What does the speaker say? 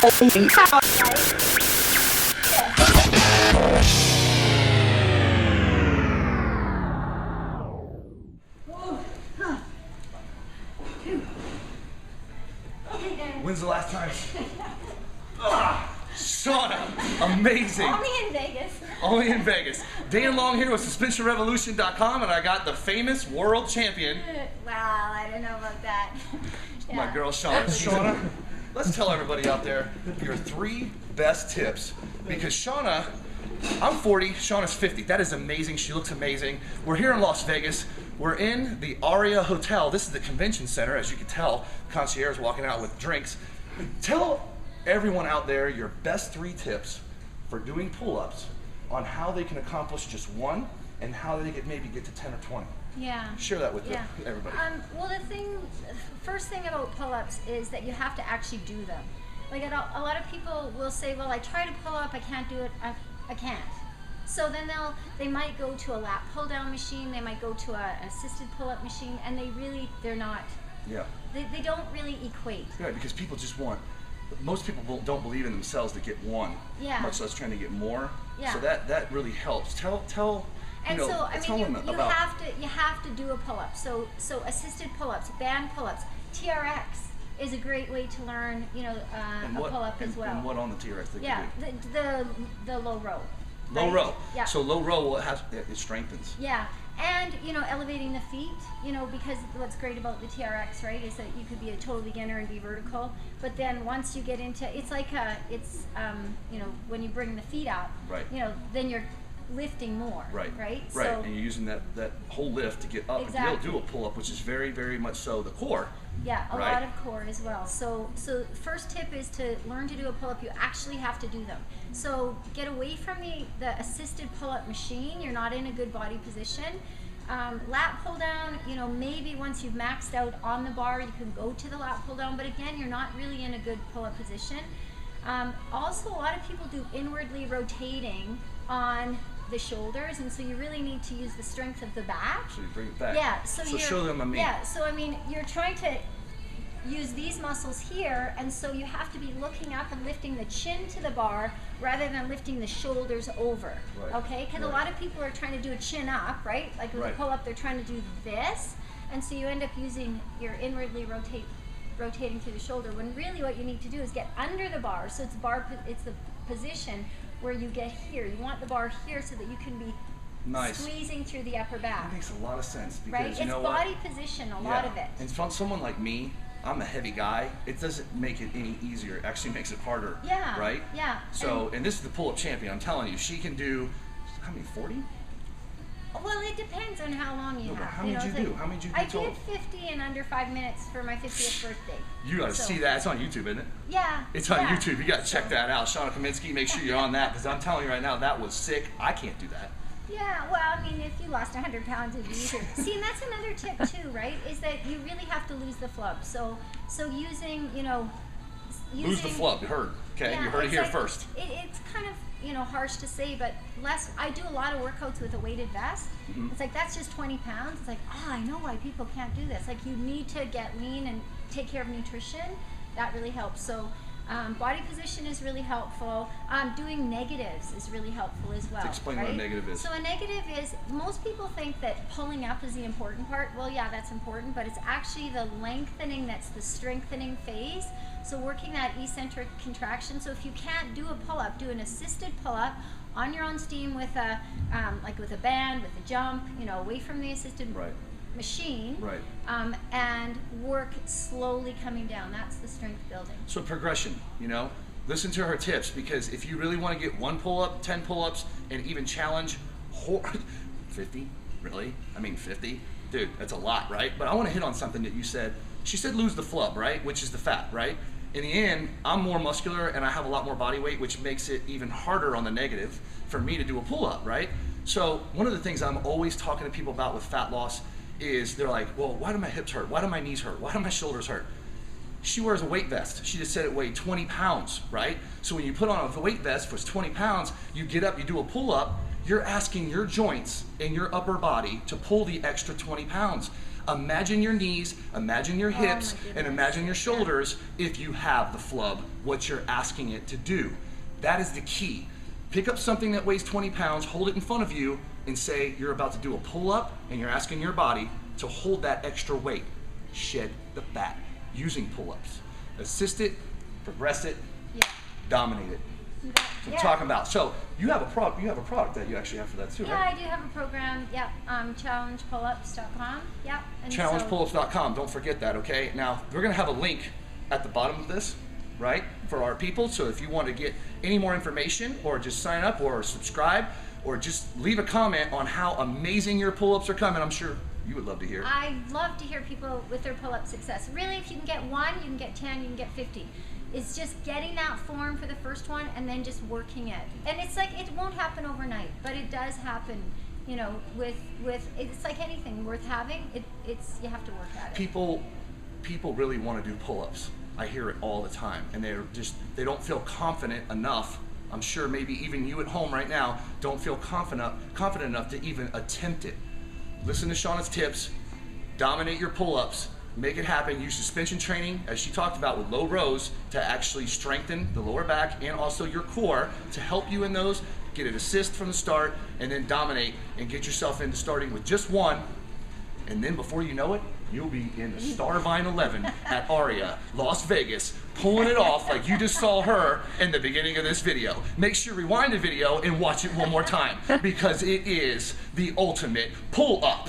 When's the last time? Shawna, amazing. Only in Vegas. Only in Vegas. Dan Long here with suspensionrevolution.com, and I got the famous world champion. Well, I don't know about that. Yeah. My girl Shawna. Shawna, let's tell everybody out there your 3 best tips, because Shawna, I'm 40, Shawna's 50. That is amazing. She looks amazing. We're here in Las Vegas. We're in the Aria Hotel. This is the convention center, as you can tell. Concierge walking out with drinks. Tell everyone out there your best 3 tips for doing pull-ups on how they can accomplish just 1 and how they could maybe get to 10 or 20. Yeah. Share that with everybody. Well, first thing about pull-ups is that you have to actually do them. Like a lot of people will say, well, I try to pull up, I can't do it, I can't. So then they might go to a lat pull down machine, they might go to an assisted pull-up machine, and they're not. Yeah. They don't really equate. Right, because people just want, most people don't believe in themselves to get 1, much less trying to get more. Yeah. So that really helps. Tell and you know, so I tell mean, them you about. have to do a pull-up. So assisted pull-ups, band pull-ups, TRX is a great way to learn, a pull-up as well. And what on the TRX they yeah, can do? the low row. Low row. Yeah. So low row it strengthens. Yeah. And elevating the feet, because what's great about the TRX, right, is that you could be a total beginner and be vertical, but then once you get into, it's like when you bring the feet up, right, then you're lifting more, right? Right. So, and you're using that whole lift to get up and be able to do a pull-up, which is very, very much so the core. Yeah, a lot of core as well. So first tip is to learn to do a pull-up. You actually have to do them. So get away from the assisted pull-up machine. You're not in a good body position. Lat pull down, maybe once you've maxed out on the bar, you can go to the lat pull down, but again, you're not really in a good pull-up position. Also, a lot of people do inwardly rotating on the shoulders, and so you really need to use the strength of the back. So you bring it back. Yeah. So show them Yeah. So I mean, you're trying to use these muscles here, and so you have to be looking up and lifting the chin to the bar rather than lifting the shoulders over. Right. Okay? Because a lot of people are trying to do a chin up, right? Like with a pull up, they're trying to do this, and so you end up using your inwardly rotating through the shoulder. When really what you need to do is get under the bar. So it's the position where you get here. You want the bar here so that you can be squeezing through the upper back. That makes a lot of sense, because right? you know it's body position, a lot of it. And from someone like me, I'm a heavy guy. It doesn't make it any easier. It actually makes it harder. Yeah. Right? Yeah. So, and this is the pull-up champion. I'm telling you, she can do, how many, 40? Well, it depends on how long you have. How many did you do? How many did you do total? I did 50 in under 5 minutes for my 50th birthday. You got to see that. It's on YouTube, isn't it? Yeah. It's on YouTube. You got to check that out. Shawna Kaminsky, make sure you're on that, because I'm telling you right now, that was sick. I can't do that. Yeah, well, I mean, if you lost 100 pounds, it'd be easier. See, and that's another tip too, right? Is that you really have to lose the flub. So using, Lose the flub. You heard. Okay, yeah, you heard it here first. It's kind of, harsh to say, but I do a lot of workouts with a weighted vest. Mm-hmm. It's like, that's just 20 pounds. It's like, I know why people can't do this. Like, you need to get lean and take care of nutrition. That really helps. So body position is really helpful. Doing negatives is really helpful as well. Explain what a negative is. So a negative is, most people think that pulling up is the important part. Well, yeah, that's important, but it's actually the lengthening that's the strengthening phase. So working that eccentric contraction. So if you can't do a pull-up, do an assisted pull-up on your own steam with a like with a band, with a jump, away from the assisted machine, and work slowly coming down. That's the strength building. So progression, listen to her tips, because if you really want to get 1 pull-up, 10 pull-ups, and even challenge 50, really? I mean 50? Dude, that's a lot, right? But I want to hit on something that you said. She said lose the flub, right? Which is the fat, right? In the end, I'm more muscular and I have a lot more body weight, which makes it even harder on the negative for me to do a pull-up, right? So one of the things I'm always talking to people about with fat loss is they're like, well, why do my hips hurt? Why do my knees hurt? Why do my shoulders hurt? She wears a weight vest. She just said it weighed 20 pounds, right? So when you put on a weight vest for 20 pounds, you get up, you do a pull-up, you're asking your joints and your upper body to pull the extra 20 pounds. Imagine your knees, imagine your hips, my and goodness. imagine your shoulders if you have the flub, what you're asking it to do. That is the key. Pick up something that weighs 20 pounds, hold it in front of you, and say you're about to do a pull-up, and you're asking your body to hold that extra weight. Shed the fat using pull-ups. Assist it, progress it, Yeah. dominate it. That's what I'm talking about. So you have a product that you actually have for that too, Yeah, right? I do have a program. Yep. Challengepullups.com. Yep. And so- Challengepullups.com. Don't forget that, okay? Now, we're going to have a link at the bottom of this, right, for our people. So if you want to get any more information or just sign up or subscribe or just leave a comment on how amazing your pull-ups are coming, I'm sure you would love to hear. I love to hear people with their pull-up success. Really, if you can get 1, you can get 10, you can get 50. It's just getting that form for the first one and then just working it. And it's like, it won't happen overnight, but it does happen, you know, with it's like anything worth having, it's you have to work at it. People really want to do pull-ups. I hear it all the time, and they don't feel confident enough. I'm sure maybe even you at home right now don't feel confident enough to even attempt it. Listen to Shawna's tips, dominate your pull-ups, make it happen. Use suspension training, as she talked about, with low rows to actually strengthen the lower back and also your core to help you in those. Get an assist from the start and then dominate and get yourself into starting with just 1. And then before you know it, you'll be in the Starvine 11 at Aria, Las Vegas, pulling it off like you just saw her in the beginning of this video. Make sure you rewind the video and watch it one more time because it is the ultimate pull-up.